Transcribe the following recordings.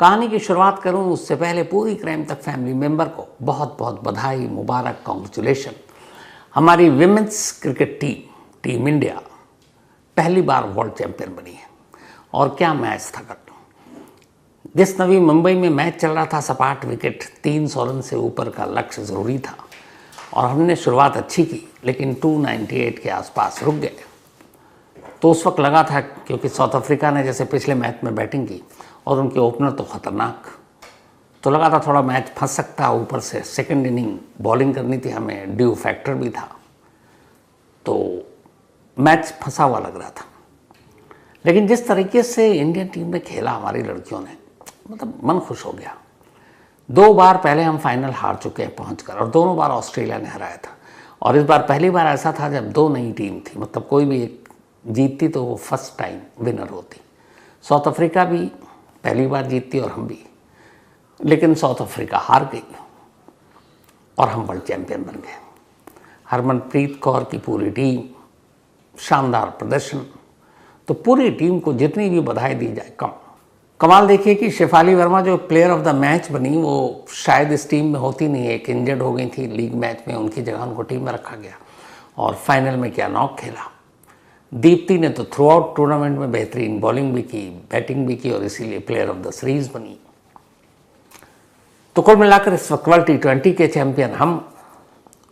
कहानी की शुरुआत करूं उससे पहले पूरी क्राइम तक फैमिली मेंबर को बहुत बहुत बधाई, मुबारक, कॉन्ग्रेचुलेशन। हमारी विमेंस क्रिकेट टीम इंडिया पहली बार वर्ल्ड चैंपियन बनी है। और क्या मैच था कल। जिस नवी मुंबई में मैच चल रहा था, सपाट विकेट, 300 रन से ऊपर का लक्ष्य ज़रूरी था और हमने शुरुआत अच्छी की, लेकिन 298 के आसपास रुक गए। तो उस वक्त लगा था, क्योंकि साउथ अफ्रीका ने जैसे पिछले मैच में बैटिंग की और उनके ओपनर तो ख़तरनाक, तो लगा था थोड़ा मैच फंस सकता। ऊपर से सेकंड इनिंग बॉलिंग करनी थी हमें, ड्यू फैक्टर भी था, तो मैच फंसा हुआ लग रहा था। लेकिन जिस तरीके से इंडियन टीम ने खेला, हमारी लड़कियों ने, मतलब मन खुश हो गया। 2 बार पहले हम फाइनल हार चुके हैं पहुंचकर, और दोनों बार ऑस्ट्रेलिया ने हराया था। और इस बार पहली बार ऐसा था जब 2 नई टीम थी, मतलब कोई भी एक जीतती तो वो फर्स्ट टाइम विनर होती। साउथ अफ्रीका भी पहली बार जीतती और हम भी, लेकिन साउथ अफ्रीका हार गई और हम वर्ल्ड चैंपियन बन गए। हरमनप्रीत कौर की पूरी टीम, शानदार प्रदर्शन। तो पूरी टीम को जितनी भी बधाई दी जाए कम। कमाल देखिए कि शेफाली वर्मा जो प्लेयर ऑफ द मैच बनी, वो शायद इस टीम में होती नहीं है, एक इंजर्ड हो गई थी लीग मैच में, उनकी जगह उनको टीम में रखा गया और फाइनल में क्या नॉक खेला। दीप्ति ने तो थ्रू आउट टूर्नामेंट में बेहतरीन बॉलिंग भी की, बैटिंग भी की और इसीलिए प्लेयर ऑफ द सीरीज बनी। तो कुल मिलाकर इस वक्त वर्ल्ड T20 के चैंपियन हम,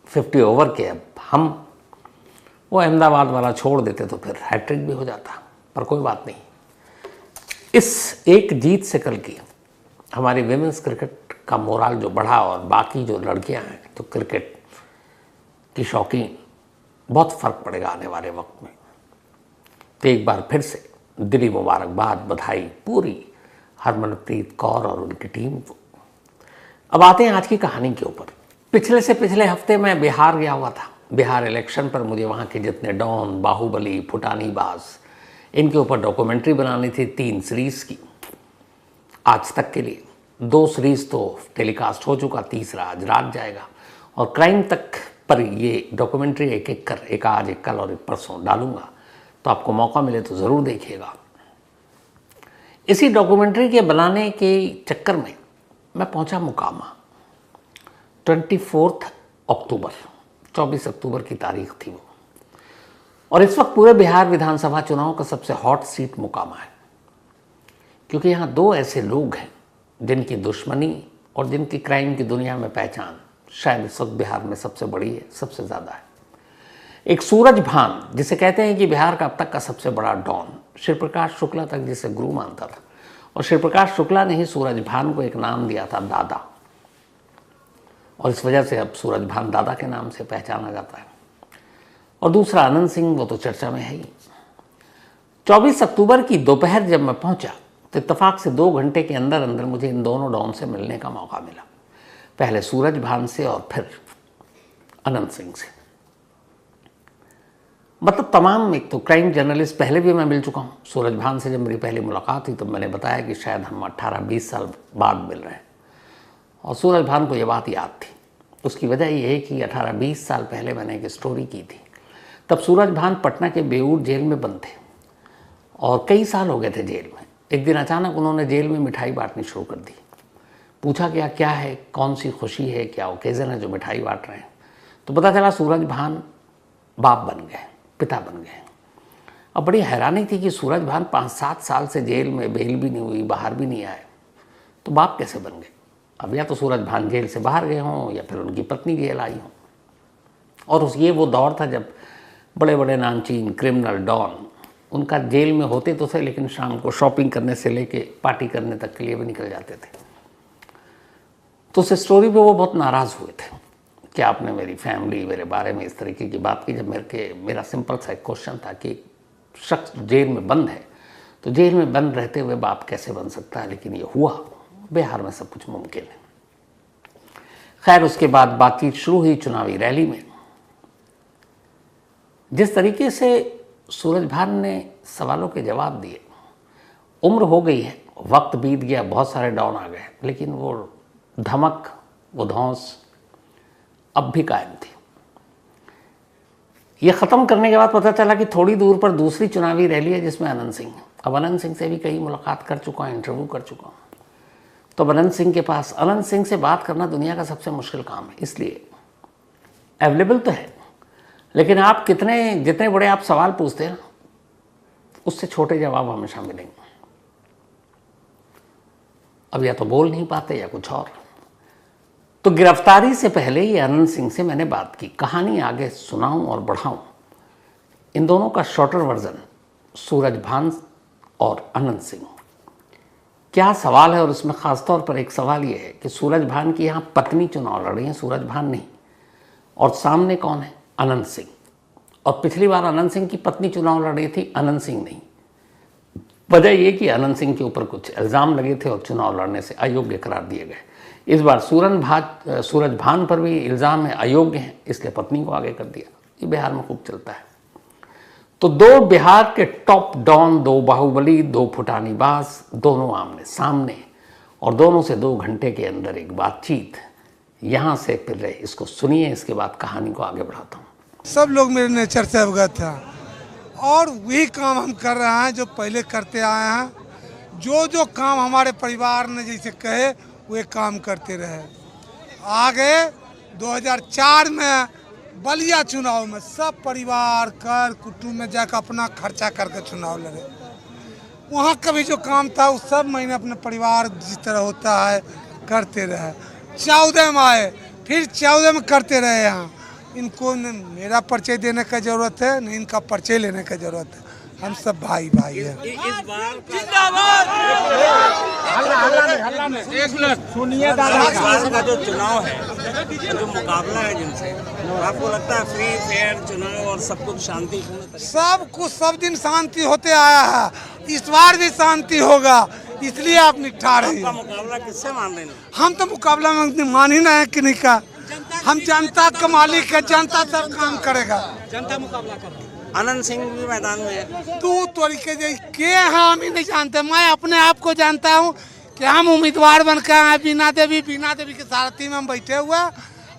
50 ओवर के अब हम। वो अहमदाबाद वाला छोड़ देते तो फिर हैट्रिक भी हो जाता, पर कोई बात नहीं। इस एक जीत से कल की हमारी विमेंस क्रिकेट का मोराल जो बढ़ा, और बाकी जो लड़कियां हैं तो क्रिकेट की शौकीन, बहुत फ़र्क पड़ेगा आने वाले वक्त में। तो एक बार फिर से दिली मुबारकबाद, बधाई पूरी हरमनप्रीत कौर और उनकी टीम को। अब आते हैं आज की कहानी के ऊपर। पिछले हफ्ते मैं बिहार गया हुआ था। बिहार इलेक्शन पर मुझे वहाँ के जितने डॉन, बाहुबली, फुटानीबाज, इनके ऊपर डॉक्यूमेंट्री बनानी थी 3 सीरीज़ की। आज तक के लिए 2 सीरीज़ तो टेलीकास्ट हो चुका, तीसरा आज रात जाएगा। और क्राइम तक पर ये डॉक्यूमेंट्री एक एक कर, एक आज, एक कल और एक परसों डालूंगा, तो आपको मौका मिले तो ज़रूर देखिएगा। इसी डॉक्यूमेंट्री के बनाने के चक्कर में मैं पहुंचा मुकामा। 24 अक्टूबर, 24 अक्टूबर की तारीख थी वो। और इस वक्त पूरे बिहार विधानसभा चुनाव का सबसे हॉट सीट मुकामा है, क्योंकि यहाँ 2 ऐसे लोग हैं जिनकी दुश्मनी और जिनकी क्राइम की दुनिया में पहचान शायद इस वक्त बिहार में सबसे बड़ी है, सबसे ज़्यादा है। एक सूरज भान, जिसे कहते हैं कि बिहार का अब तक का सबसे बड़ा डॉन, शिवप्रकाश शुक्ला तक जिसे गुरु मानता था, और शिवप्रकाश शुक्ला ने ही सूरज भान को एक नाम दिया था, दादा, और इस वजह से अब सूरज भान दादा के नाम से पहचाना जाता है। और दूसरा अनंत सिंह, वो तो चर्चा में है ही। 24 अक्टूबर की दोपहर जब मैं पहुंचा तो इत्तेफाक से 2 घंटे के अंदर अंदर मुझे इन दोनों डॉन से मिलने का मौका मिला। पहले सूरज भान से और फिर अनंत सिंह से। मतलब तमाम, एक तो क्राइम जर्नलिस्ट पहले भी मैं मिल चुका हूँ। सूरज भान से जब मेरी पहली मुलाकात हुई तो मैंने बताया कि शायद हम 18-20 साल बाद मिल रहे हैं, और सूरज भान को ये बात याद थी। उसकी वजह ये है कि 18-20 साल पहले मैंने एक स्टोरी की थी। तब सूरज भान पटना के बेऊर जेल में बंद थे और कई साल हो गए थे जेल में। एक दिन अचानक उन्होंने जेल में मिठाई बांटनी शुरू कर दी। पूछा गया क्या है, कौन सी खुशी है, क्या ओकेज़न है जो मिठाई बांट रहे हैं। तो पता चला सूरज भान बाप बन गए, पिता बन गए। अब बड़ी हैरानी थी कि सूरज भान 5-7 साल से जेल में, बेल भी नहीं हुई, बाहर भी नहीं आए, तो बाप कैसे बन गए। अब या तो सूरज भान जेल से बाहर गए हों या फिर उनकी पत्नी जेल आई हों। और ये वो दौर था जब बड़े बड़े नामचीन क्रिमिनल डॉन, उनका जेल में होते तो थे, लेकिन शाम को शॉपिंग करने से लेके पार्टी करने तक के लिए भी निकल जाते थे। तो उस स्टोरी पे वो बहुत नाराज़ हुए थे कि आपने मेरी फैमिली, मेरे बारे में इस तरीके की बात की। जब मेरा सिंपल सा एक क्वेश्चन था कि शख्स जेल में बंद है तो जेल में बंद रहते हुए बाप कैसे बन सकता है, लेकिन ये हुआ। बिहार में सब कुछ मुमकिन है। खैर, उसके बाद बातचीत शुरू हुई चुनावी रैली में। जिस तरीके से सूरज भान ने सवालों के जवाब दिए, उम्र हो गई है, वक्त बीत गया, बहुत सारे डॉन आ गए, लेकिन वो धमक, वो धौंस अब भी कायम थी। ये ख़त्म करने के बाद पता चला कि थोड़ी दूर पर दूसरी चुनावी रैली है जिसमें अनंत सिंह। अब अनंत सिंह से भी कई मुलाकात कर चुका हूँ, इंटरव्यू कर चुका हूँ। तो अनंत सिंह के पास, अनंत सिंह से बात करना दुनिया का सबसे मुश्किल काम है, इसलिए अवेलेबल तो है, लेकिन आप जितने बड़े आप सवाल पूछते हैं उससे छोटे जवाब हमेशा मिलेंगे। अब या तो बोल नहीं पाते या कुछ और। तो गिरफ्तारी से पहले ही अनंत सिंह से मैंने बात की, कहानी आगे सुनाऊं और बढ़ाऊं। इन दोनों का शॉर्टर वर्जन, सूरजभान और अनंत सिंह। क्या सवाल है, और उसमें खासतौर पर एक सवाल ये है कि सूरजभान की यहाँ पत्नी चुनाव लड़ रही है, सूरजभान नहीं, और सामने कौन है? अनंत सिंह। और पिछली बार अनंत सिंह की पत्नी चुनाव लड़ रही थी, अनंत सिंह नहीं। वजह ये कि अनंत सिंह के ऊपर कुछ इल्ज़ाम लगे थे और चुनाव लड़ने से अयोग्य करार दिए गए। इस बार सूरजभान पर भी इल्ज़ाम है, अयोग्य है, इसलिए पत्नी को आगे कर दिया। ये बिहार में खूब चलता है। तो दो बिहार के टॉप डॉन, दो बाहुबली, दो फुटानीबाज, दोनों आमने सामने, और दोनों से 2 घंटे के अंदर एक बातचीत। यहाँ से फिर रहे, इसको सुनिए, इसके बाद कहानी को आगे बढ़ाता हूँ। सब लोग मेरे नेचर से अवगत हैं और वही काम हम कर रहे हैं जो पहले करते आए हैं। जो काम हमारे परिवार ने जैसे कहे वे काम करते रहे। आगे 2004 में बलिया चुनाव में सब परिवार कर कुटुंब में जाकर अपना खर्चा करके चुनाव लड़े। वहाँ का भी जो काम था वो सब मैंने अपने परिवार जिस तरह होता है करते रहे। 14 में आए, फिर 14 में करते रहे। यहाँ इनको न मेरा परिचय देने का जरूरत है, न इनका परिचय लेने का जरूरत है। हम सब भाई भाई हैं। इस बार का जो चुनाव है, जो मुकाबला है जिनसे, आपको लगता है फ्री फेयर चुनाव और सब कुछ शांतिपूर्ण? सब कुछ सब दिन शांति होते आया है, इस बार भी शांति होगा, इसलिए आप निपटा रहे हैं। मुकाबला किससे मान रहे हैं? हम तो मुकाबला में मान ही ना है कि नहीं का। हम जनता का मालिक है, जनता सब काम करेगा। जनता मुकाबला कर रही है। अनंत सिंह भी मैदान में है। तू तरीके के हम ही नहीं जानते। मैं अपने आप को जानता हूँ कि हम उम्मीदवार बनकर आए। बीना देवी के सारथी में हम बैठे हुए,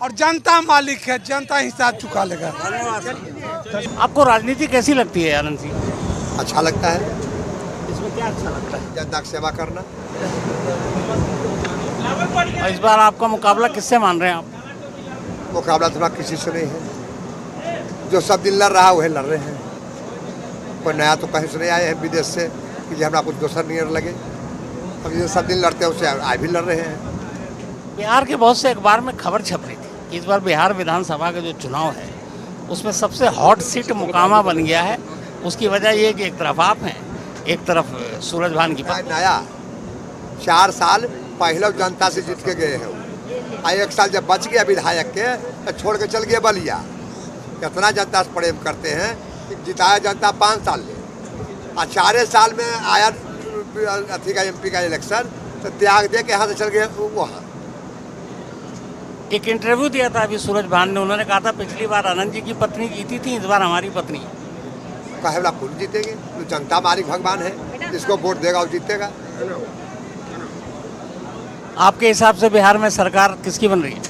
और जनता मालिक है, जनता हिसाब चुका लेगा। आपको राजनीति कैसी लगती है अनंत सिंह? अच्छा लगता है। इसमें क्या अच्छा लगता है? जनता की सेवा करना। और इस बार आपका मुकाबला किससे मान रहे हैं आप? मुकाबला थोड़ा किसी से नहीं है, जो सब दिन लड़ रहा है वही लड़ रहे हैं। कोई नया तो कहीं से नहीं आए हैं विदेश से कि हमारा कुछ दूसरा नियर लगे। अब जो सब दिन लड़ते हैं उससे आज भी लड़ रहे हैं। बिहार के बहुत से अखबार में खबर छप रही थी कि इस बार बिहार विधानसभा का जो चुनाव है उसमें सबसे हॉट सीट मोकामा बन गया है। उसकी वजह ये कि एक तरफ आप हैं, एक तरफ सूरजभान की नया 4 साल पहले जनता से जीत के गए हैं। 1 साल जब बच गया विधायक के तो छोड़ के चल गए बलिया। कितना जनता से प्रेम करते हैं कि जिताया जनता 5 साल में, और 4 साल में आया अथी का MP का इलेक्शन तो त्याग दे के यहाँ से चल गए वहाँ। एक इंटरव्यू दिया था अभी सूरजभान ने, उन्होंने कहा था पिछली बार आनंद जी की पत्नी जीती थी, इस बार हमारी पत्नी। कहे वाला खुद जीतेंगे, तो जनता मालिक भगवान है, जिसको वोट देगा वो जीतेगा। आपके हिसाब से बिहार में सरकार किसकी बन रही है?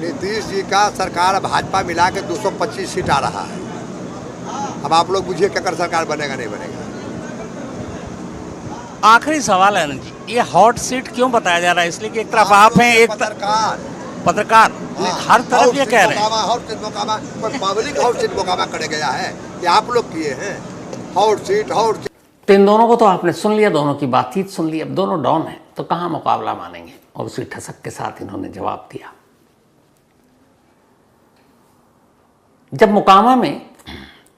नीतीश जी का सरकार भाजपा मिला के 225 सीट आ रहा है। अब आप लोग बुझिए क्या कर सरकार बनेगा नहीं बनेगा। आखिरी सवाल है आनंद जी, ये हॉट सीट क्यों बताया जा रहा है? इसलिए कि एक तरफ आप हैं, एक पत्रकार हर तरफ ये कह रहे हैं। हॉट सीट मुकाबला कोई पब्लिक हॉट सीट मुकाबला करे गया है कि आप लोग किए हैं हॉट सीट। तो इन दोनों को तो आपने सुन लिया, दोनों की बातचीत सुन ली। अब दोनों डॉन हैं तो कहाँ मुकाबला मानेंगे, और उसी ठसक के साथ इन्होंने जवाब दिया। जब मोकामा में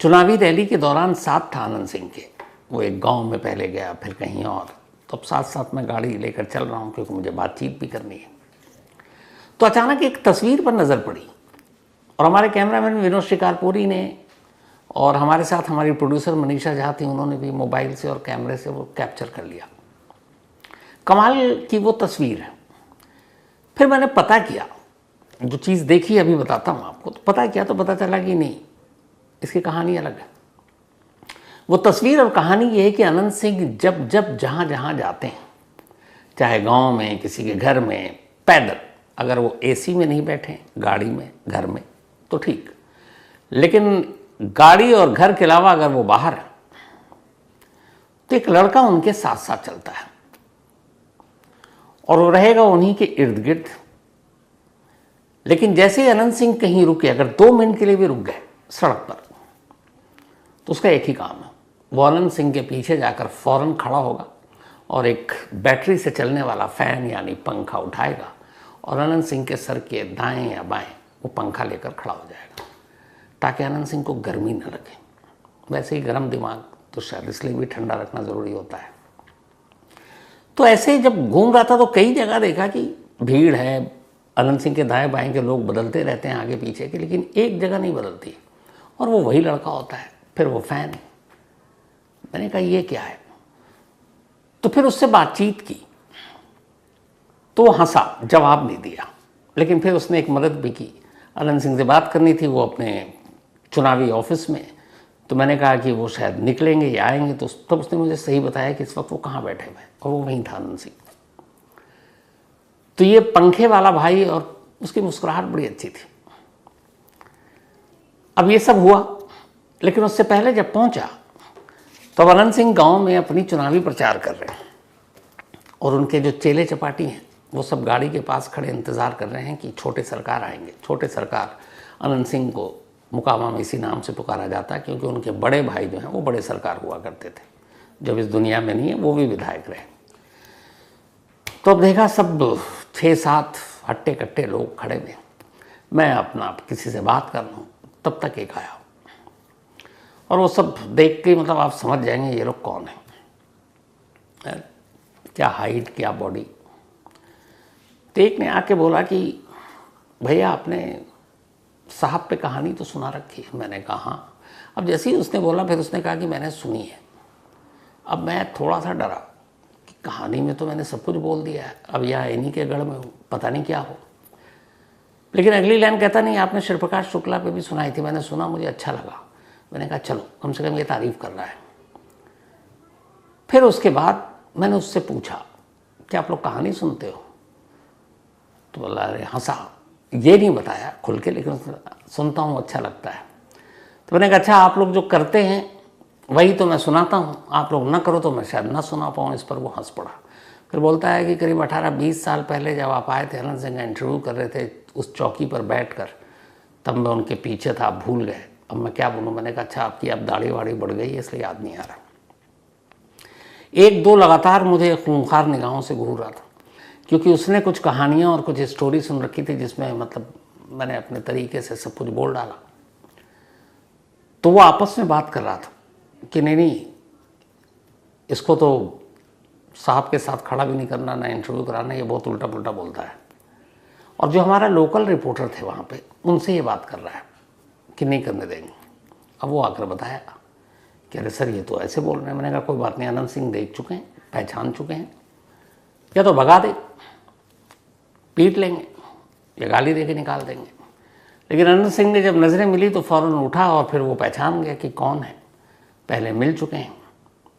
चुनावी रैली के दौरान साथ था आनंद सिंह के, वो एक गांव में पहले गया फिर कहीं और, तो अब साथ साथ मैं गाड़ी लेकर चल रहा हूँ क्योंकि मुझे बातचीत भी करनी है। तो अचानक एक तस्वीर पर नज़र पड़ी, और हमारे कैमरामैन विनोद शिकारपुरी ने और हमारे साथ हमारी प्रोड्यूसर मनीषा झा थी, उन्होंने भी मोबाइल से और कैमरे से वो कैप्चर कर लिया। कमाल की वो तस्वीर है। फिर मैंने पता किया, जो चीज़ देखी अभी बताता हूँ आपको। तो पता किया तो पता चला कि नहीं, इसकी कहानी अलग है। वो तस्वीर और कहानी ये है कि अनंत सिंह जब जब जहाँ जहाँ जाते हैं, चाहे गांव में, किसी के घर में, पैदल, अगर वो AC में नहीं बैठे, गाड़ी में, घर में, तो ठीक, लेकिन गाड़ी और घर के अलावा अगर वो बाहर है तो एक लड़का उनके साथ साथ चलता है। और वो रहेगा उन्हीं के इर्द गिर्द। लेकिन जैसे ही अनंत सिंह कहीं रुके, अगर 2 मिनट के लिए भी रुक गए सड़क पर, तो उसका एक ही काम है, वो अनंत सिंह के पीछे जाकर फौरन खड़ा होगा और एक बैटरी से चलने वाला फैन यानी पंखा उठाएगा और अनंत सिंह के सर के दाएं या बाएं वो पंखा लेकर खड़ा हो जाएगा, ताकि अनंत सिंह को गर्मी न लगे। वैसे ही गर्म दिमाग तो शायद इसलिए भी ठंडा रखना ज़रूरी होता है। तो ऐसे जब घूम रहा था तो कई जगह देखा कि भीड़ है, अनंत सिंह के दाएं बाएं के लोग बदलते रहते हैं आगे पीछे के, लेकिन एक जगह नहीं बदलती और वो वही लड़का होता है, फिर वो फैन। मैंने कहा ये क्या है, तो फिर उससे बातचीत की तो वो हंसा, जवाब नहीं दिया, लेकिन फिर उसने एक मदद भी की। अनंत सिंह से बात करनी थी, वो अपने चुनावी ऑफिस में, तो मैंने कहा कि वो शायद निकलेंगे या आएंगे, तो तब उसने मुझे सही बताया कि इस वक्त वो कहाँ बैठे हुए हैं, और वो वहीं था अनंत सिंह। तो ये पंखे वाला भाई, और उसकी मुस्कुराहट बड़ी अच्छी थी। अब ये सब हुआ, लेकिन उससे पहले जब पहुंचा तो अनंत सिंह गांव में अपनी चुनावी प्रचार कर रहे हैं और उनके जो चेले चपाटी हैं वो सब गाड़ी के पास खड़े इंतज़ार कर रहे हैं कि छोटे सरकार आएंगे। छोटे सरकार अनंत सिंह को मुकामा में इसी नाम से पुकारा जाता है, क्योंकि उनके बड़े भाई जो हैं वो बड़े सरकार हुआ करते थे, जब इस दुनिया में नहीं है वो भी विधायक रहे। तो अब देखा सब 6-7 हट्टे कट्टे लोग खड़े हुए, मैं अपना किसी से बात कर लूँ, तब तक एक आया और वो सब देख के मतलब आप समझ जाएंगे ये लोग कौन है, क्या हाइट क्या बॉडी। तो एक ने आके बोला कि भैया आपने साहब पे कहानी तो सुना रखी है। मैंने कहा हाँ। अब जैसे ही उसने बोला फिर उसने कहा कि मैंने सुनी है। अब मैं थोड़ा सा डरा कि कहानी में तो मैंने सब कुछ बोल दिया है, अब यहाँ इन्हीं के गढ़ में हूँ, पता नहीं क्या हो। लेकिन अगली लाइन कहता नहीं आपने शिवप्रकाश शुक्ला पे भी सुनाई थी, मैंने सुना, मुझे अच्छा लगा। मैंने कहा चलो कम से कम ये तारीफ़ कर रहा है। फिर उसके बाद मैंने उससे पूछा कि आप लोग कहानी सुनते हो, तो बोला अरे हंसा, ये नहीं बताया खुल के, लेकिन सुनता हूँ अच्छा लगता है। तो मैंने कहा अच्छा आप लोग जो करते हैं वही तो मैं सुनाता हूँ, आप लोग ना करो तो मैं शायद ना सुना पाऊँ। इस पर वो हंस पड़ा। फिर बोलता है कि करीब 18-20 साल पहले जब आप आए थे, अनंत सिंह का इंटरव्यू कर रहे थे उस चौकी पर बैठकर, तब मैं उनके पीछे था, आप भूल गए। अब मैं क्या बोलूँ। मैंने कहा अच्छा आपकी अब दाढ़ी वाड़ी बढ़ गई है इसलिए याद नहीं आ रहा। 1-2 लगातार मुझे खूंखार निगाहों से घूर रहा था, क्योंकि उसने कुछ कहानियाँ और कुछ स्टोरी सुन रखी थी जिसमें मतलब मैंने अपने तरीके से सब कुछ बोल डाला। तो वो आपस में बात कर रहा था कि नहीं इसको तो साहब के साथ खड़ा भी नहीं करना, ना इंटरव्यू कराना, ये बहुत उल्टा पुल्टा बोलता है। और जो हमारा लोकल रिपोर्टर थे वहाँ पे, उनसे ये बात कर रहा है कि नहीं करने देंगे। अब वो आकर बताया कि अरे सर ये तो ऐसे बोल रहे हैं। मैंने कहा कोई बात नहीं, अनंत सिंह देख चुके हैं, पहचान चुके हैं, या तो भगा दे, पीट लेंगे, या गाली दे के निकाल देंगे। लेकिन अनंत सिंह ने जब नज़रें मिली तो फ़ौरन उठा और फिर वो पहचान गया कि कौन है, पहले मिल चुके हैं,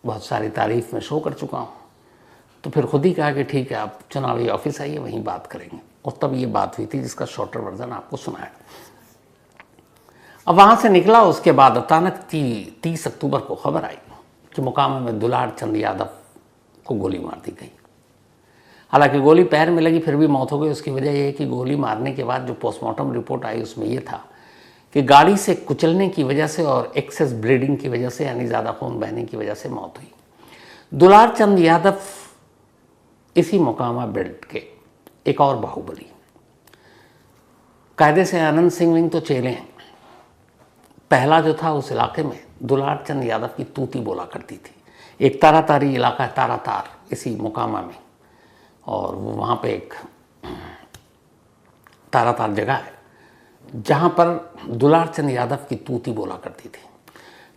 बहुत सारी तारीफ़ में शो कर चुका हूँ। तो फिर खुद ही कहा कि ठीक है आप चुनावी ऑफिस आइए, वहीं बात करेंगे। और तब ये बात हुई थी जिसका शॉर्टर वर्जन आपको सुनाया। अब वहाँ से निकला, उसके बाद अचानक 30 अक्टूबर को खबर आई कि मोकामा में दुलार चंद यादव को गोली मार दी गई। हालांकि गोली पैर में लगी फिर भी मौत हो गई। उसकी वजह यह है कि गोली मारने के बाद जो पोस्टमार्टम रिपोर्ट आई उसमें यह था कि गाड़ी से कुचलने की वजह से और एक्सेस ब्लीडिंग की वजह से, यानी ज़्यादा खून बहने की वजह से मौत हुई। दुलार चंद यादव इसी मोकामा बेल्ट के एक और बाहुबली। कायदे से अनंत सिंह विंग तो चेले हैं। पहला जो था उस इलाके में दुलार चंद यादव की तूती बोला करती थी। एक तारातारी इलाका है, तारातार, इसी मोकामा में, और वो वहाँ पे एक तारातार जगह है जहाँ पर दुलार चंद यादव की तूती बोला करती थी।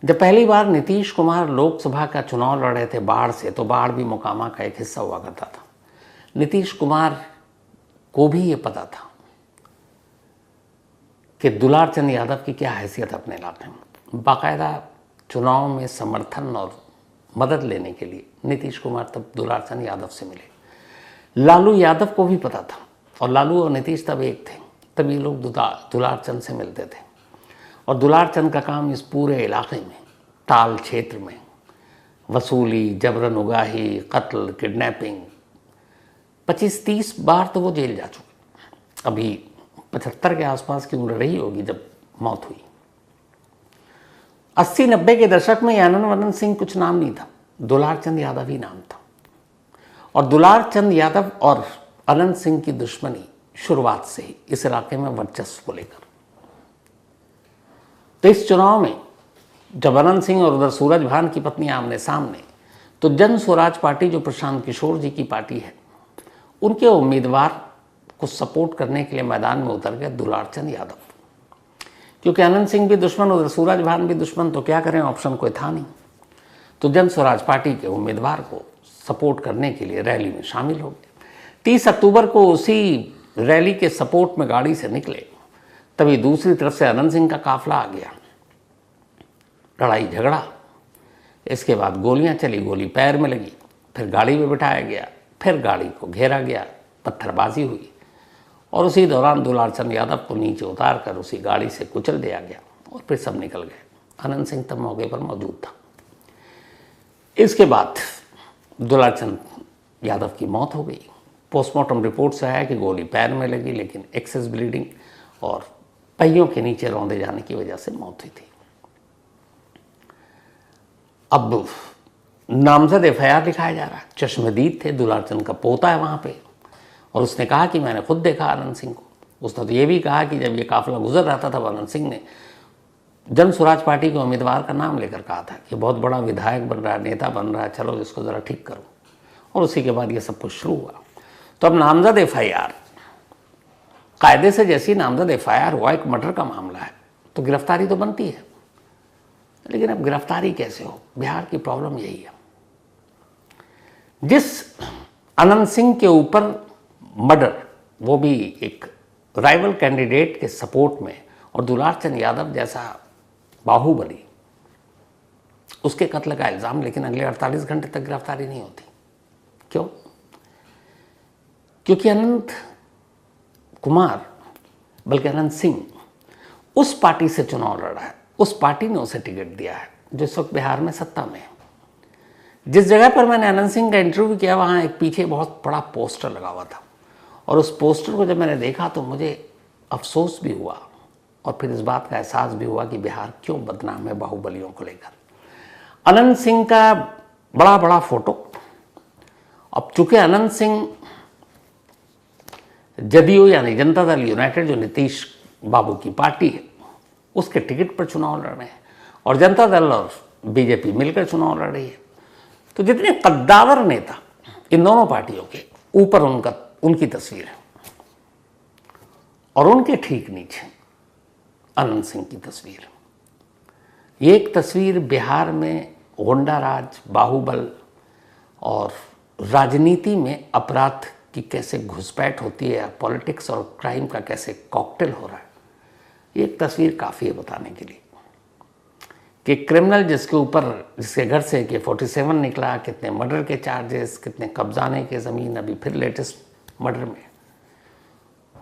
जब पहली बार नीतीश कुमार लोकसभा का चुनाव लड़ रहे थे बाढ़ से, तो बाढ़ भी मोकामा का एक हिस्सा हुआ करता था। नीतीश कुमार को भी ये पता था कि दुलार चंद यादव की क्या हैसियत अपने इलाके में। बाकायदा चुनाव में समर्थन और मदद लेने के लिए नीतीश कुमार तब दुलार चंद यादव से मिले। लालू यादव को भी पता था, और लालू और नीतीश तब एक थे। तब ये लोग दुलार चंद से मिलते थे, और दुलार चंद का काम इस पूरे इलाके में, ताल क्षेत्र में वसूली, जबरन उगाही, कत्ल, किडनैपिंग, 25-30 बार तो वो जेल जा चुके। अभी 75 के आसपास की उम्र रही होगी जब मौत हुई। 80-90 के दशक में आनंद वदन सिंह कुछ नाम नहीं था, दुलार चंद यादव ही नाम था। और दुलार चंद यादव और अनंत सिंह की दुश्मनी शुरुआत से ही इस इलाके में वर्चस्व को लेकर। तो इस चुनाव में जब अनंत सिंह और उधर सूरज भान की पत्नी आमने सामने, तो जन स्वराज पार्टी जो प्रशांत किशोर जी की पार्टी है, उनके उम्मीदवार को सपोर्ट करने के लिए मैदान में उतर गए दुलार चंद यादव। क्योंकि अनंत सिंह भी दुश्मन, उधर सूरज भान भी दुश्मन, तो क्या करें, ऑप्शन कोई था नहीं। तो जन स्वराज पार्टी के उम्मीदवार को सपोर्ट करने के लिए रैली में शामिल हो गए। 30 अक्टूबर को उसी रैली के सपोर्ट में गाड़ी से निकले, तभी दूसरी तरफ से अनंत सिंह का काफिला आ गया। लड़ाई झगड़ा, इसके बाद गोलियां चली, गोली पैर में लगी, फिर गाड़ी में बिठाया गया, फिर गाड़ी को घेरा गया, पत्थरबाजी हुई और उसी दौरान दुलार चंद यादव को नीचे उतार कर उसी गाड़ी से कुचल दिया गया और फिर सब निकल गए। अनंत सिंह तब मौके पर मौजूद था। इसके बाद दुलार चंद यादव की मौत हो गई। पोस्टमार्टम रिपोर्ट से आया कि गोली पैर में लगी, लेकिन एक्सेस ब्लीडिंग और पहियों के नीचे रौंदे जाने की वजह से मौत हुई थी। अब नामजद एफआईआर लिखाया जा रहा है। चश्मदीद थे, दुलार चंद का पोता है वहाँ पे, और उसने कहा कि मैंने खुद देखा अनंत सिंह को। उसने तो ये भी कहा कि जब ये काफिला गुजर रहा था तब अनंत सिंह ने जन स्वराज पार्टी के उम्मीदवार का नाम लेकर कहा था कि बहुत बड़ा विधायक बन रहा है, नेता बन रहा है, चलो इसको ज़रा ठीक करो। और उसी के बाद ये सब कुछ शुरू हुआ। तो अब नामजद एफआईआर, कायदे से जैसी नामजद एफआईआर हुआ, एक मर्डर का मामला है, तो गिरफ्तारी तो बनती है, लेकिन अब गिरफ्तारी कैसे हो? बिहार की प्रॉब्लम यही है। जिस अनंत सिंह के ऊपर मर्डर, वो भी एक राइवल कैंडिडेट के सपोर्ट में, और दुलार चंद यादव जैसा बाहुबली, उसके कत्ल का इल्ज़ाम, लेकिन अगले 48 घंटे तक गिरफ्तारी नहीं होती। क्यों? क्योंकि अनंत कुमार, बल्कि अनंत सिंह उस पार्टी से चुनाव लड़ रहा है, उस पार्टी ने उसे टिकट दिया है जो इस वक्त बिहार में सत्ता में है। जिस जगह पर मैंने अनंत सिंह का इंटरव्यू किया, वहाँ एक पीछे बहुत बड़ा पोस्टर लगा हुआ था, और उस पोस्टर को जब मैंने देखा तो मुझे अफसोस भी हुआ और फिर इस बात का एहसास भी हुआ कि बिहार क्यों बदनाम है बाहुबलियों को लेकर। अनंत सिंह का बड़ा बड़ा फोटो। अब चूंकि अनंत सिंह जदयू यानी जनता दल यूनाइटेड, जो नीतीश बाबू की पार्टी है, उसके टिकट पर चुनाव लड़ रहे हैं, और जनता दल और बीजेपी मिलकर चुनाव लड़ रही है। तो जितने कद्दावर नेता इन दोनों पार्टियों के ऊपर उनकी तस्वीर है, और उनके ठीक नीचे अनंत सिंह की तस्वीर। ये एक तस्वीर बिहार में गुंडा राज, बाहुबल और राजनीति में अपराध की कैसे घुसपैठ होती है, पॉलिटिक्स और क्राइम का कैसे कॉकटेल हो रहा है। ये एक तस्वीर काफ़ी है बताने के लिए कि क्रिमिनल जिसके घर से AK-47 निकला, कितने मर्डर के चार्जेस, कितने कब्जाने के ज़मीन, अभी फिर लेटेस्ट मर्डर में,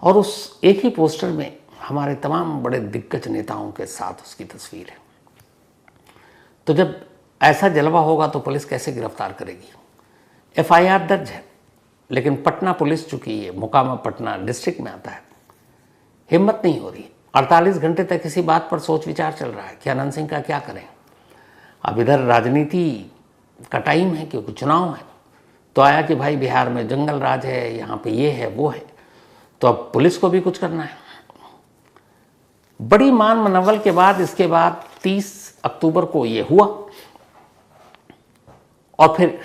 और उस एक ही पोस्टर में हमारे तमाम बड़े दिग्गज नेताओं के साथ उसकी तस्वीर है। तो जब ऐसा जलवा होगा तो पुलिस कैसे गिरफ्तार करेगी? FIR दर्ज है, लेकिन पटना पुलिस, चूंकि ये मुकामा पटना डिस्ट्रिक्ट में आता है, हिम्मत नहीं हो रही। 48 घंटे तक इसी बात पर सोच विचार चल रहा है कि अनंत सिंह का क्या करें। अब इधर राजनीति का टाइम है क्योंकि चुनाव है, तो आया कि भाई बिहार में जंगल राज है, यहाँ पे ये है वो है, तो अब पुलिस को भी कुछ करना है। बड़ी मान मनवल के बाद इसके बाद 30 अक्टूबर को ये हुआ, और फिर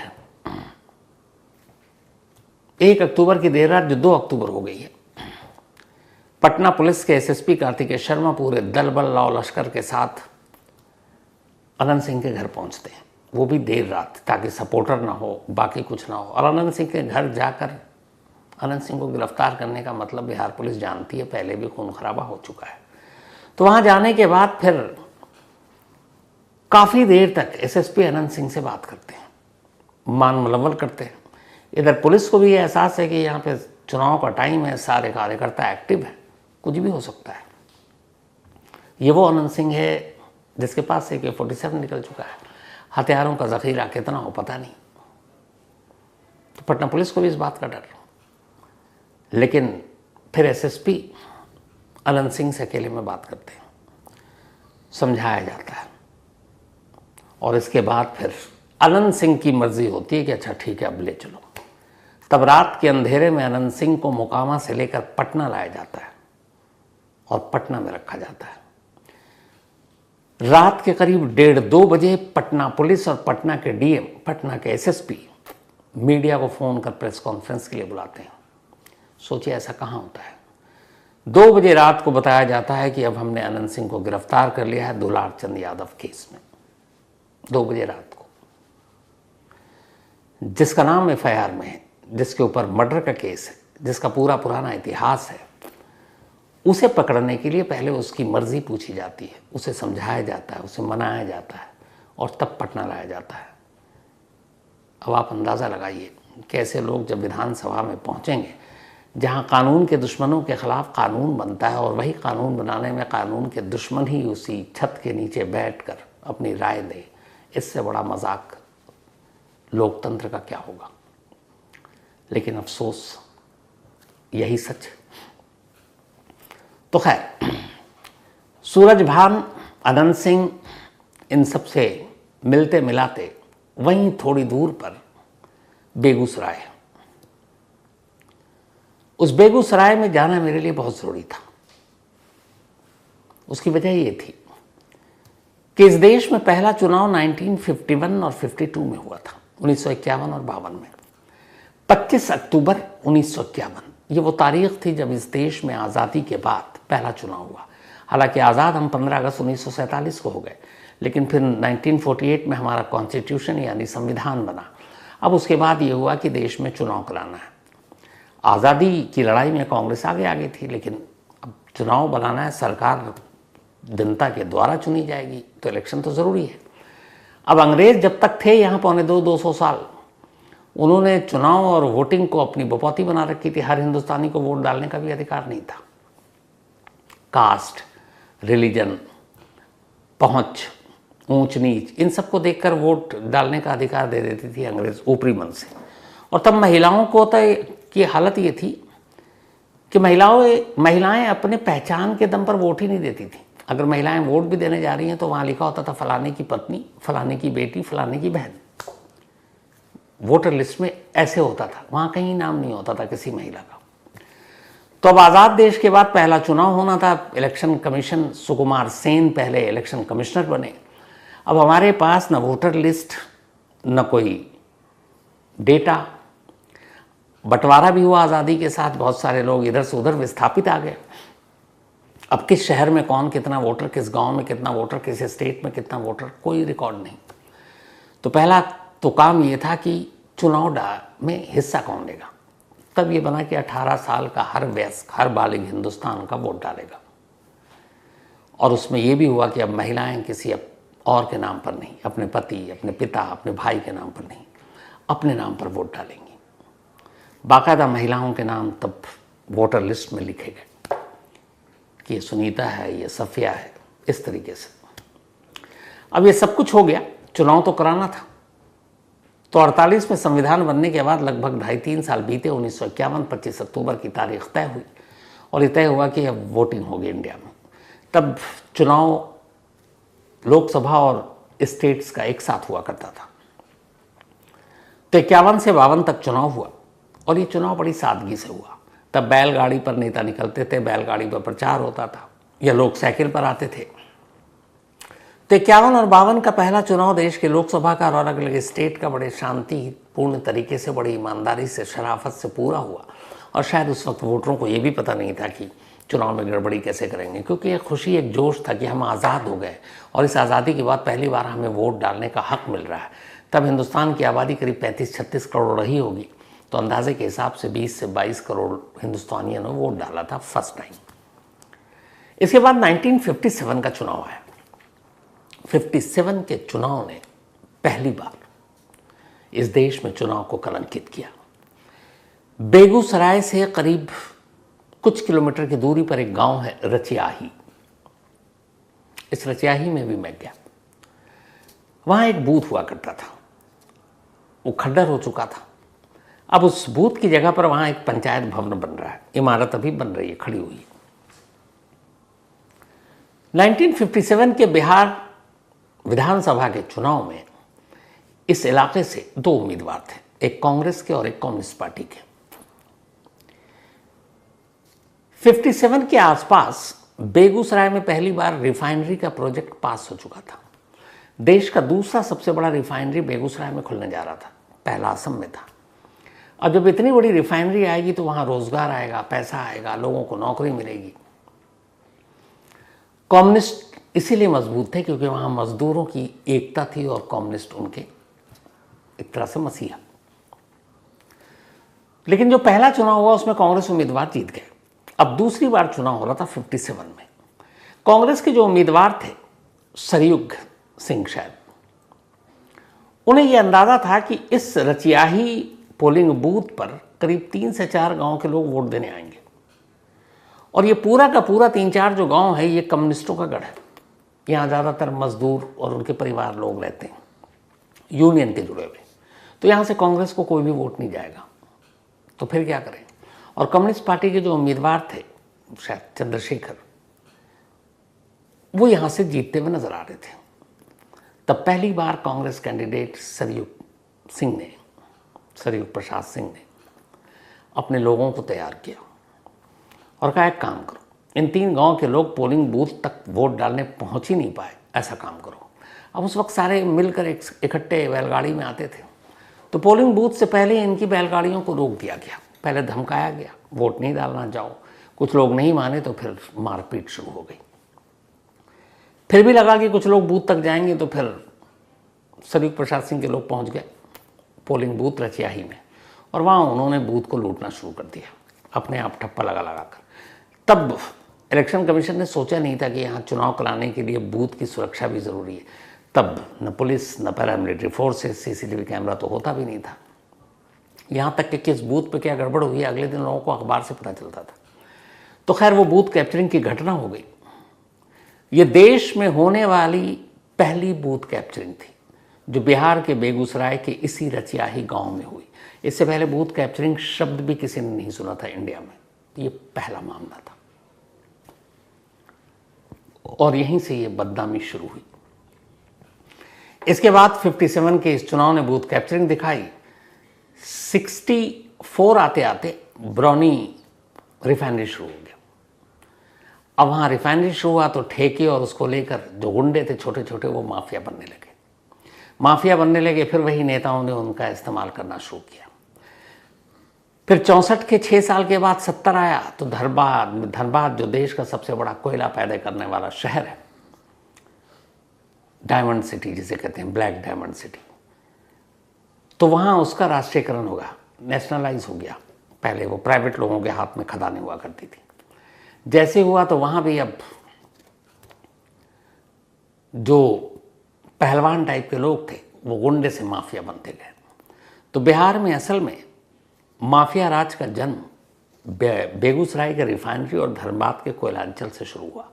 1 अक्टूबर की देर रात जो 2 अक्टूबर हो गई है, पटना पुलिस के SSP कार्तिकेय शर्मा पूरे दल बल लाव लश्कर के साथ अनंत सिंह के घर पहुंचते हैं, वो भी देर रात, ताकि सपोर्टर ना हो, बाकी कुछ ना हो। और अनंत सिंह के घर जाकर अनंत सिंह को गिरफ्तार करने का मतलब बिहार पुलिस जानती है, पहले भी खून खराबा हो चुका है। तो वहां जाने के बाद फिर काफ़ी देर तक SSP अनंत सिंह से बात करते हैं, मान मुलव्वल करते हैं। इधर पुलिस को भी ये एहसास है कि यहाँ पे चुनाव का टाइम है, सारे कार्यकर्ता एक्टिव है, कुछ भी हो सकता है। ये वो अनंत सिंह है जिसके पास से AK-47 निकल चुका है, हथियारों का जखीरा कितना हो पता नहीं। तो पटना पुलिस को भी इस बात का डर। लेकिन फिर एसएसपी अनंत सिंह से अकेले में बात करते हैं, समझाया जाता है, और इसके बाद फिर अनंत सिंह की मर्जी होती है कि अच्छा ठीक है अब ले चलो। तब रात के अंधेरे में अनंत सिंह को मोकामा से लेकर पटना लाया जाता है और पटना में रखा जाता है। रात के करीब 1:30-2 बजे पटना पुलिस और पटना के डीएम, पटना के एसएसपी मीडिया को फ़ोन कर प्रेस कॉन्फ्रेंस के लिए बुलाते हैं। सोचिए ऐसा कहाँ होता है। 2 बजे रात को बताया जाता है कि अब हमने अनंत सिंह को गिरफ्तार कर लिया है दुलार चंद यादव केस में। 2 बजे रात को, जिसका नाम एफआईआर में है, जिसके ऊपर मर्डर का केस है, जिसका पूरा पुराना इतिहास है, उसे पकड़ने के लिए पहले उसकी मर्जी पूछी जाती है, उसे समझाया जाता है, उसे मनाया जाता है और तब पटना लाया जाता है। अब आप अंदाज़ा लगाइए कैसे लोग जब विधानसभा में पहुंचेंगे, जहां कानून के दुश्मनों के खिलाफ कानून बनता है और वही कानून बनाने में कानून के दुश्मन ही उसी छत के नीचे बैठकर अपनी राय दे, इससे बड़ा मजाक लोकतंत्र का क्या होगा। लेकिन अफसोस यही सच है। तो खैर, सूरजभान, अनंत सिंह, इन सब से मिलते मिलाते वहीं थोड़ी दूर पर बेगूसराय है। उस बेगूसराय में जाना मेरे लिए बहुत ज़रूरी था। उसकी वजह ये थी कि इस देश में पहला चुनाव 1951 और 52 में हुआ था, 1951 और 52 में। 25 अक्टूबर 1951 ये वो तारीख थी जब इस देश में आज़ादी के बाद पहला चुनाव हुआ। हालांकि आज़ाद हम 15 अगस्त 1947 को हो गए, लेकिन फिर 1948 में हमारा कॉन्स्टिट्यूशन यानी संविधान बना। अब उसके बाद ये हुआ कि देश में चुनाव कराना है। आज़ादी की लड़ाई में कांग्रेस आगे थी, लेकिन अब चुनाव बनाना है, सरकार जनता के द्वारा चुनी जाएगी, तो इलेक्शन तो ज़रूरी है। अब अंग्रेज़ जब तक थे यहाँ 250 साल, उन्होंने चुनाव और वोटिंग को अपनी बपौती बना रखी थी। हर हिंदुस्तानी को वोट डालने का भी अधिकार नहीं था। कास्ट, रिलीजन, पहुंच, ऊंच नीच, इन सबको देखकर वोट डालने का अधिकार दे देती थी अंग्रेज ऊपरी मन से। और तब महिलाओं को तो की हालत ये थी कि महिलाएं अपने पहचान के दम पर वोट ही नहीं देती थी। अगर महिलाएं वोट भी देने जा रही हैं तो वहाँ लिखा होता था फलाने की पत्नी, फलाने की बेटी, फलाने की बहन। वोटर लिस्ट में ऐसे होता था, वहाँ कहीं नाम नहीं होता था किसी महिला का। तो अब आज़ाद देश के बाद पहला चुनाव होना था। इलेक्शन कमीशन, सुकुमार सेन पहले इलेक्शन कमिश्नर बने। अब हमारे पास न वोटर लिस्ट, न कोई डेटा। बंटवारा भी हुआ आज़ादी के साथ, बहुत सारे लोग इधर से उधर विस्थापित आ गए। अब किस शहर में कौन कितना वोटर, किस गांव में कितना वोटर, किस स्टेट में कितना वोटर, कोई रिकॉर्ड नहीं। तो पहला तो काम ये था कि चुनाव में हिस्सा कौन लेगा। तब ये बना कि 18 साल का हर वयस्क, हर बालिग हिंदुस्तान का वोट डालेगा। और उसमें ये भी हुआ कि अब महिलाएं किसी और के नाम पर नहीं, अपने पति, अपने पिता, अपने भाई के नाम पर नहीं, अपने नाम पर वोट डालेंगी। बाकायदा महिलाओं के नाम तब वोटर लिस्ट में लिखे गए कि ये सुनीता है, ये सफिया है, इस तरीके से। अब ये सब कुछ हो गया, चुनाव तो कराना था। तो 48 में संविधान बनने के बाद लगभग 2.5-3 साल बीते। 1951 25 अक्टूबर की तारीख तय हुई और ये तय हुआ कि अब वोटिंग होगी इंडिया में। तब चुनाव लोकसभा और स्टेट्स का एक साथ हुआ करता था। तो 51 से 52 तक चुनाव हुआ और ये चुनाव बड़ी सादगी से हुआ। तब बैलगाड़ी पर नेता निकलते थे, बैलगाड़ी पर प्रचार होता था, या लोग साइकिल पर आते थे। तो 51 और 52 का पहला चुनाव देश के लोकसभा का और अलग अलग स्टेट का बड़े शांतिपूर्ण तरीके से, बड़ी ईमानदारी से, शराफत से पूरा हुआ। और शायद उस वक्त वोटरों को ये भी पता नहीं था कि चुनाव में गड़बड़ी कैसे करेंगे, क्योंकि एक खुशी, एक जोश था कि हम आज़ाद हो गए और इस आज़ादी के बाद पहली बार हमें वोट डालने का हक मिल रहा है। तब हिंदुस्तान की आबादी करीब 35-36 करोड़ रही होगी, तो अंदाजे के हिसाब से 20 से 22 करोड़ हिंदुस्तानियों ने वोट डाला था फर्स्ट टाइम। इसके बाद 1957 का चुनाव आया। 57 के चुनाव ने पहली बार इस देश में चुनाव को कलंकित किया। बेगूसराय से करीब कुछ किलोमीटर की दूरी पर एक गांव है रचियाही। इस रचियाही में भी मैं गया। वहां एक बूथ हुआ करता था, वो खंडर हो चुका था। अब उस बूथ की जगह पर वहां एक पंचायत भवन बन रहा है, इमारत अभी बन रही है, खड़ी हुई है। 1957 के बिहार विधानसभा के चुनाव में इस इलाके से 2 उम्मीदवार थे, एक कांग्रेस के और एक कम्युनिस्ट पार्टी के। 57 के आसपास बेगूसराय में पहली बार रिफाइनरी का प्रोजेक्ट पास हो चुका था। देश का दूसरा सबसे बड़ा रिफाइनरी बेगूसराय में खुलने जा रहा था, पहला असम में था। अब जब इतनी बड़ी रिफाइनरी आएगी तो वहां रोजगार आएगा, पैसा आएगा, लोगों को नौकरी मिलेगी। कम्युनिस्ट इसीलिए मजबूत थे क्योंकि वहां मजदूरों की एकता थी और कम्युनिस्ट उनके एक तरह से मसीहा। लेकिन जो पहला चुनाव हुआ उसमें कांग्रेस उम्मीदवार जीत गए। अब दूसरी बार चुनाव हो रहा था 57 में। कांग्रेस के जो उम्मीदवार थे, सरयुग सिंह शायद, उन्हें यह अंदाजा था कि इस रचियाही पोलिंग बूथ पर करीब 3 से 4 गांव के लोग वोट देने आएंगे और ये पूरा का पूरा 3-4 जो गांव है ये कम्युनिस्टों का गढ़ है। यहाँ ज़्यादातर मजदूर और उनके परिवार लोग रहते हैं, यूनियन के जुड़े हुए। तो यहाँ से कांग्रेस को कोई भी वोट नहीं जाएगा, तो फिर क्या करें। और कम्युनिस्ट पार्टी के जो उम्मीदवार थे, शायद चंद्रशेखर, वो यहाँ से जीतते हुए नजर आ रहे थे। तब पहली बार कांग्रेस कैंडिडेट सरयुग प्रसाद सिंह ने अपने लोगों को तैयार किया और कहा एक काम करो, इन 3 गांव के लोग पोलिंग बूथ तक वोट डालने पहुंच ही नहीं पाए, ऐसा काम करो। अब उस वक्त सारे मिलकर इकट्ठे बैलगाड़ी में आते थे, तो पोलिंग बूथ से पहले इनकी बैलगाड़ियों को रोक दिया गया, पहले धमकाया गया, वोट नहीं डालना जाओ। कुछ लोग नहीं माने तो फिर मारपीट शुरू हो गई। फिर भी लगा कि कुछ लोग बूथ तक जाएंगे, तो फिर सरयुग प्रसाद सिंह के लोग पहुंच गए पोलिंग बूथ रचियाही में और वहाँ उन्होंने बूथ को लूटना शुरू कर दिया, अपने आप ठप्पा लगा कर। तब इलेक्शन कमीशन ने सोचा नहीं था कि यहाँ चुनाव कराने के लिए बूथ की सुरक्षा भी ज़रूरी है। तब न पुलिस, न पैरामिलिट्री फोर्सेस, सीसीटीवी कैमरा तो होता भी नहीं था। यहाँ तक कि किस बूथ पे क्या गड़बड़ हुई अगले दिन लोगों को अखबार से पता चलता था। तो खैर वो बूथ कैप्चरिंग की घटना हो गई। ये देश में होने वाली पहली बूथ कैप्चरिंग थी जो बिहार के बेगूसराय के इसी रचियाही गांव में हुई। इससे पहले बूथ कैप्चरिंग शब्द भी किसी ने नहीं सुना था इंडिया में, ये पहला मामला था और यहीं से ये बदनामी शुरू हुई। इसके बाद 57 के इस चुनाव ने बूथ कैप्चरिंग दिखाई। 64 आते आते ब्रौनी रिफाइनरी शुरू हो गया। अब वहाँ रिफाइनरी शुरू हुआ तो ठेके और उसको लेकर जो गुंडे थे छोटे छोटे, वो माफिया बनने लगे। फिर वही नेताओं ने उनका इस्तेमाल करना शुरू किया। फिर 64 के 6 साल के बाद 70 आया तो धनबाद जो देश का सबसे बड़ा कोयला पैदा करने वाला शहर है, डायमंड सिटी जिसे कहते हैं, ब्लैक डायमंड सिटी, तो वहाँ उसका राष्ट्रीयकरण होगा, नेशनलाइज हो गया। पहले वो प्राइवेट लोगों के हाथ में खदानें हुआ करती थी। जैसे हुआ तो वहाँ भी अब जो पहलवान टाइप के लोग थे वो गुंडे से माफिया बनते गए। तो बिहार में असल में माफिया राज का जन्म बेगूसराय के रिफाइनरी और धनबाद के कोयलांचल से शुरू हुआ।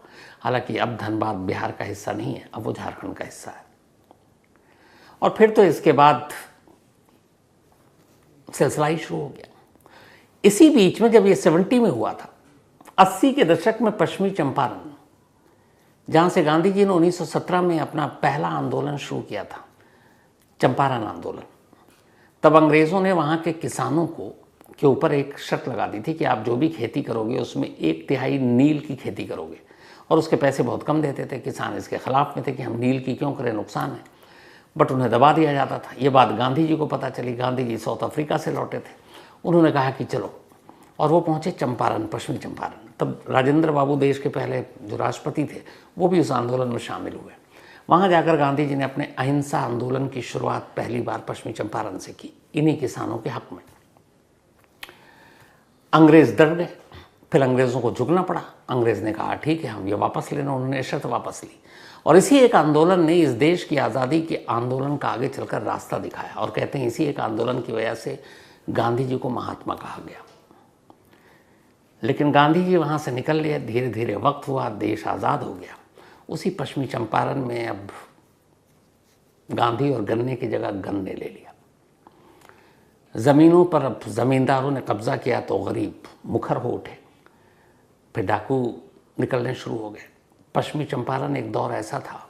हालांकि अब धनबाद बिहार का हिस्सा नहीं है, अब वो झारखंड का हिस्सा है। और फिर तो इसके बाद सिलसिला ही शुरू हो गया। इसी बीच में जब ये 70 में हुआ था, 80 के दशक में पश्चिमी चंपारण, जहाँ से गांधी जी ने 1917 में अपना पहला आंदोलन शुरू किया था, चंपारण आंदोलन, तब अंग्रेज़ों ने वहाँ के किसानों के ऊपर एक शर्त लगा दी थी कि आप जो भी खेती करोगे उसमें 1/3 नील की खेती करोगे, और उसके पैसे बहुत कम देते थे। किसान इसके खिलाफ में थे कि हम नील की क्यों करें, नुकसान है, बट उन्हें दबा दिया जाता था। ये बात गांधी जी को पता चली। गांधी जी साउथ अफ्रीका से लौटे थे, उन्होंने कहा कि चलो, और वो पहुँचे चंपारण, पश्चिमी चंपारण। तब राजेंद्र बाबू देश के पहले जो राष्ट्रपति थे वो भी उस आंदोलन में शामिल हुए। वहाँ जाकर गांधी जी ने अपने अहिंसा आंदोलन की शुरुआत पहली बार पश्चिमी चंपारण से की, इन्हीं किसानों के हक में। अंग्रेज डर गए, फिर अंग्रेज़ों को झुकना पड़ा। अंग्रेज़ ने कहा ठीक है, हम ये वापस लेना, उन्होंने शर्त वापस ली। और इसी एक आंदोलन ने इस देश की आज़ादी के आंदोलन का आगे चलकर रास्ता दिखाया। और कहते हैं इसी एक आंदोलन की वजह से गांधी जी को महात्मा कहा गया। लेकिन गांधी जी वहाँ से निकल लिए, धीरे धीरे वक्त हुआ, देश आज़ाद हो गया। उसी पश्चिमी चंपारण में अब गांधी और गन्ने की जगह गन्ने ले लिया। ज़मीनों पर अब ज़मींदारों ने कब्ज़ा किया तो गरीब मुखर हो उठे, फिर डाकू निकलने शुरू हो गए। पश्चिमी चंपारण एक दौर ऐसा था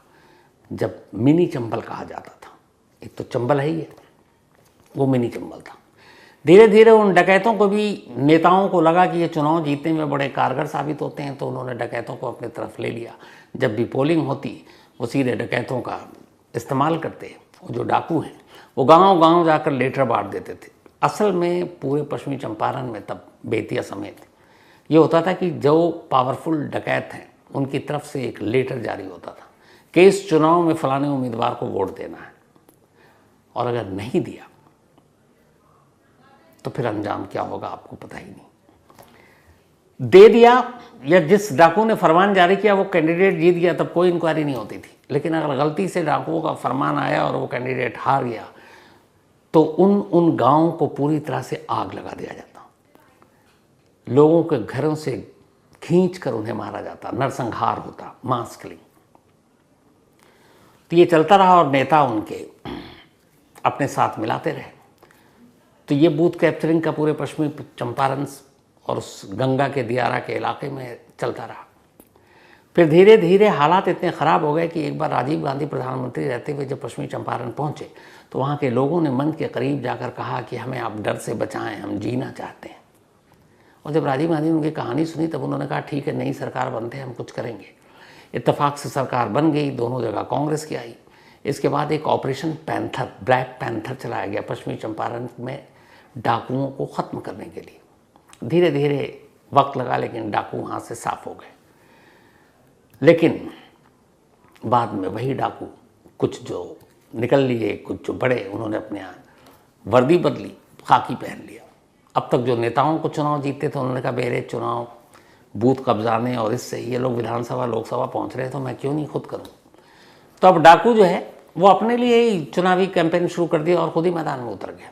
जब मिनी चंबल कहा जाता था। एक तो चंबल है ही है, वो मिनी चंबल था। धीरे धीरे उन डकैतों को भी, नेताओं को लगा कि ये चुनाव जीतने में बड़े कारगर साबित होते हैं, तो उन्होंने डकैतों को अपनी तरफ ले लिया। जब भी पोलिंग होती वो सीधे डकैतों का इस्तेमाल करते। वो जो डाकू हैं वो गांव-गांव जाकर लेटर बांट देते थे। असल में पूरे पश्चिमी चंपारण में तब बेतिया समेत ये होता था कि जो पावरफुल डकैत हैं उनकी तरफ से एक लेटर जारी होता था कि इस चुनाव में फलाने उम्मीदवार को वोट देना है, और अगर नहीं दिया तो फिर अंजाम क्या होगा आपको पता ही नहीं। दे दिया, या जिस डाकू ने फरमान जारी किया वो कैंडिडेट जीत गया, तब कोई इंक्वायरी नहीं होती थी। लेकिन अगर गलती से डाकुओं का फरमान आया और वो कैंडिडेट हार गया तो उन गांवों को पूरी तरह से आग लगा दिया जाता, लोगों के घरों से खींच कर उन्हें मारा जाता, नरसंहार होता, मास किलिंग। तो ये चलता रहा और नेता उनके अपने साथ मिलाते रहे। तो ये बूथ कैप्चरिंग का पूरे पश्चिमी चंपारण और उस गंगा के दियारा के इलाके में चलता रहा। फिर धीरे धीरे हालात इतने ख़राब हो गए कि एक बार राजीव गांधी प्रधानमंत्री रहते हुए जब पश्चिमी चंपारण पहुंचे तो वहाँ के लोगों ने मन के करीब जाकर कहा कि हमें आप डर से बचाएं, हम जीना चाहते हैं। और जब राजीव गांधी ने उनकी कहानी सुनी तब उन्होंने कहा ठीक है, नई सरकार बनते हैं, हम कुछ करेंगे। इत्तेफाक से सरकार बन गई, दोनों जगह कांग्रेस की आई। इसके बाद एक ऑपरेशन पैंथर, ब्लैक पैंथर चलाया गया पश्चिमी चंपारण में डाकुओं को ख़त्म करने के लिए। धीरे धीरे वक्त लगा, लेकिन डाकू वहाँ से साफ हो गए। लेकिन बाद में वही डाकू, कुछ जो निकल लिए, कुछ जो बड़े, उन्होंने अपने वर्दी बदली, खाकी पहन लिया। अब तक जो नेताओं को चुनाव जीतते थे उन्होंने कहा मेरे चुनाव बूथ कब्जाने और इससे ये लोग विधानसभा लोकसभा पहुंच रहे हैं तो मैं क्यों नहीं खुद करूं। तो अब डाकू जो है वो अपने लिए ही चुनावी कैंपेन शुरू कर दिया और खुद ही मैदान में उतर गए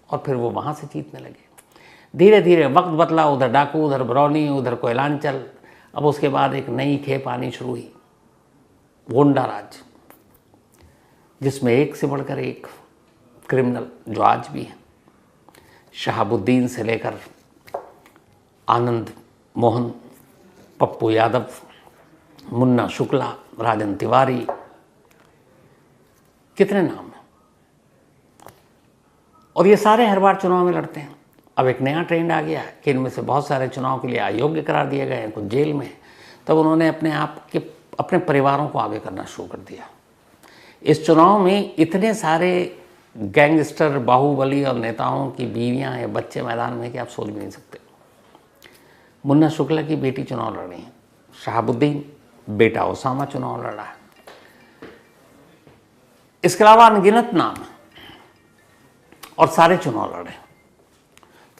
और फिर वो वहाँ से जीतने लगे। धीरे धीरे वक्त बदला, उधर डाकू, उधर बरौनी, उधर कोयलांचल। अब उसके बाद एक नई खेप आनी शुरू हुई, गोंडा राज, जिसमें एक से बढ़कर एक क्रिमिनल जो आज भी है, शहाबुद्दीन से लेकर आनंद मोहन, पप्पू यादव, मुन्ना शुक्ला, राजन तिवारी, कितने नाम हैं। और ये सारे हर बार चुनाव में लड़ते हैं। अब एक नया ट्रेंड आ गया है कि इनमें से बहुत सारे चुनाव के लिए अयोग्य करार दिए गए हैं, कुछ जेल में। तब उन्होंने अपने परिवारों को आगे करना शुरू कर दिया। इस चुनाव में इतने सारे गैंगस्टर, बाहुबली और नेताओं की बीवियां या बच्चे मैदान में कि आप सोच भी नहीं सकते। मुन्ना शुक्ला की बेटी चुनाव लड़ रही है, शहाबुद्दीन बेटा ओसामा चुनाव लड़ रहा है। इसके अलावा अनगिनत नाम है और सारे चुनाव लड़े।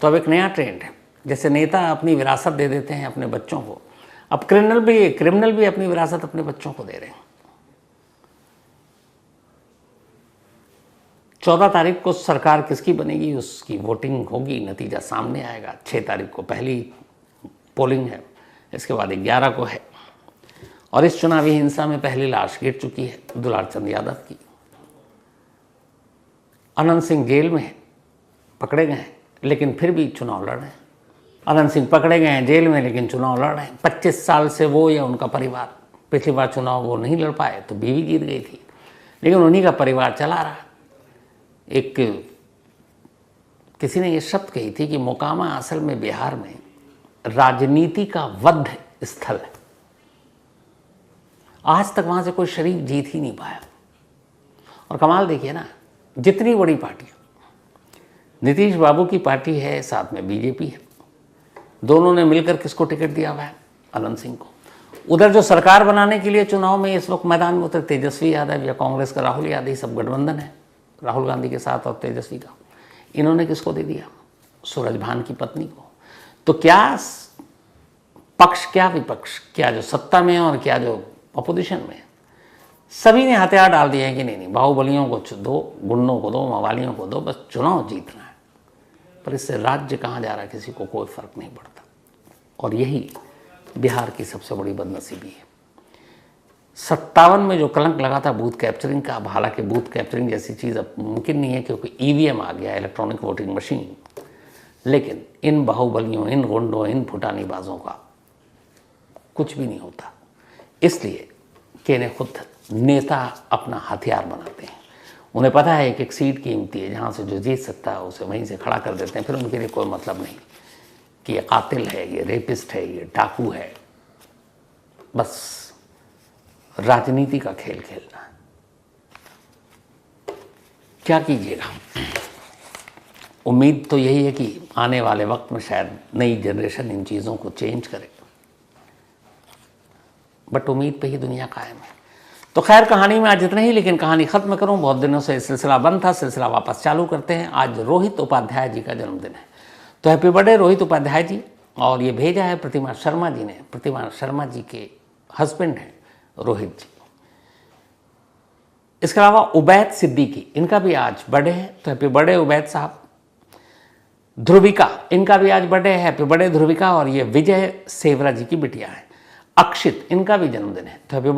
तो अब एक नया ट्रेंड है, जैसे नेता अपनी विरासत दे देते हैं अपने बच्चों को, अब क्रिमिनल भी अपनी विरासत अपने बच्चों को दे रहे हैं। 14 तारीख को सरकार किसकी बनेगी उसकी वोटिंग होगी, नतीजा सामने आएगा। 6 तारीख को पहली पोलिंग है, इसके बाद 11 को है। और इस चुनावी हिंसा में पहली लाश गिर चुकी है, दुलार चंद यादव की। अनंत सिंह जेल में है, पकड़े गए हैं लेकिन फिर भी चुनाव लड़ रहे हैं। अनंत सिंह पकड़े गए हैं जेल में लेकिन चुनाव लड़ रहे हैं। 25 साल से वो या उनका परिवार, पिछली बार चुनाव वो नहीं लड़ पाए तो बीवी जीत गई थी, लेकिन उन्हीं का परिवार चला रहा। एक किसी ने ये शब्द कही थी कि मोकामा असल में बिहार में राजनीति का वध स्थल है। आज तक वहां से कोई शरीफ जीत ही नहीं पाया। और कमाल देखिए ना, जितनी बड़ी पार्टियां, नीतीश बाबू की पार्टी है, साथ में बीजेपी है, दोनों ने मिलकर किसको टिकट दिया हुआ है? अनंत सिंह को। उधर जो सरकार बनाने के लिए चुनाव में इस वक्त मैदान में उतरे तेजस्वी यादव या कांग्रेस का राहुल यादव, सब गठबंधन है राहुल गांधी के साथ और तेजस्वी का। इन्होंने किसको दे दिया? सूरजभान की पत्नी को। तो क्या पक्ष, क्या विपक्ष, क्या जो सत्ता में है और क्या जो अपोजिशन में, सभी ने हथियार डाल दिए हैं कि नहीं, बाहुबलियों को दो, गुंडों को दो, मवालियों को दो, बस चुनाव जीतना है। पर इससे राज्य कहाँ जा रहा है किसी को कोई फर्क नहीं पड़ता। और यही बिहार की सबसे बड़ी बदनसीबी है। 57 में जो कलंक लगा था बूथ कैप्चरिंग का, अब हालांकि बूथ कैप्चरिंग जैसी चीज़ अब मुमकिन नहीं है क्योंकि ईवीएम आ गया, इलेक्ट्रॉनिक वोटिंग मशीन, लेकिन इन बाहुबलियों, इन गुंडों, इन फुटानीबाजों का कुछ भी नहीं होता, इसलिए कि इन्हें खुद नेता अपना हथियार बनाते हैं। उन्हें पता है एक एक सीट कीमती है, जहाँ से जो जीत सकता है उसे वहीं से खड़ा कर देते हैं। फिर उनके लिए कोई मतलब नहीं कि ये कातिल है, ये रेपिस्ट है, ये डाकू है, बस राजनीति का खेल खेलना है। क्या कीजिएगा, उम्मीद तो यही है कि आने वाले वक्त में शायद नई जनरेशन इन चीज़ों को चेंज करे, बट उम्मीद पे ही दुनिया कायम है। तो खैर, कहानी में आज इतना ही, लेकिन कहानी ख़त्म करूं, बहुत दिनों से सिलसिला बंद था, सिलसिला वापस चालू करते हैं। आज रोहित उपाध्याय जी का जन्मदिन है, तो हैप्पी बर्थडे रोहित उपाध्याय जी। और ये भेजा है प्रतिमा शर्मा जी ने, प्रतिमा शर्मा जी के हस्बैंड हैं रोहित जी। इसके अलावा उबैद सिद्दीकी, इनका भी आज बर्थडे है, तो हैप्पी बर्थडे उबैद साहब। ध्रुविका, इनका भी आज बर्थडे है, हैप्पी बर्थडे ध्रुविका। और ये विजय सेवरा जी की बिटिया है। अक्षित, इनका भी जन्मदिन है, तो हैप्पी